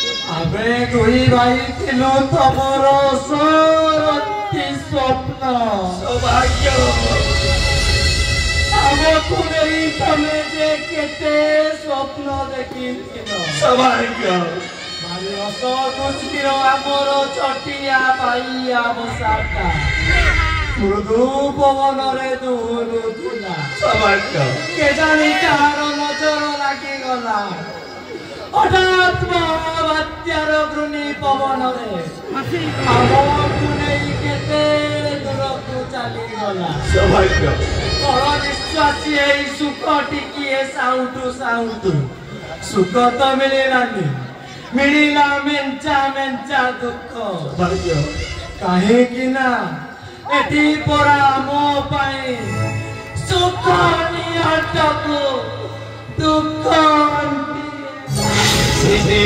ଆମେ ଦୁଇ ଭାଇ ଥିଲୁ ତମର ସରତି ସ୍ୱପ୍ନ ସୌଭାଗ୍ୟ ଆମକୁ ନେଇ ତମେ ଯେ କେତେ ସ୍ୱପ୍ନ ଦେଖିଥିଲ ସୌଭାଗ୍ୟ ଭାରି ହସ ଖୁସିର ଆମର ଛଟିଆ ପାଇଆ ବସାଟା ମୃଦୁ ପବନରେ ଦୁଲୁଥିଲା ସୌଭାଗ୍ୟ କେଜାଣି କାହାର ନଜର ଲାଗିଗଲା ହଠାତ୍ ମହାବାତ୍ୟାର ଘୂର୍ଣ୍ଣି ପବନରେ ଆମକୁ ନେଇ କେତେ ଦୂରକୁ ଚାଲିଗଲା ସୌଭାଗ୍ୟ ବଡ଼ ନିଶ୍ୱାସୀ ଏଇ ସୁଖ ଟିକିଏ ସାଉଟୁ ସାଉଟୁ ସୁଖ ତ ମିଳିଲାନି ମିଳିଲା ମେଞ୍ଚା ମେଞ୍ଚା ଦୁଃଖ ସୌଭାଗ୍ୟ କାହିଁକି ନା ଏଠି ପରା ମୋ ପାଇଁ ସୁଖ ନିଅଣ୍ଟକୁ ଦୁଃଖ ସେ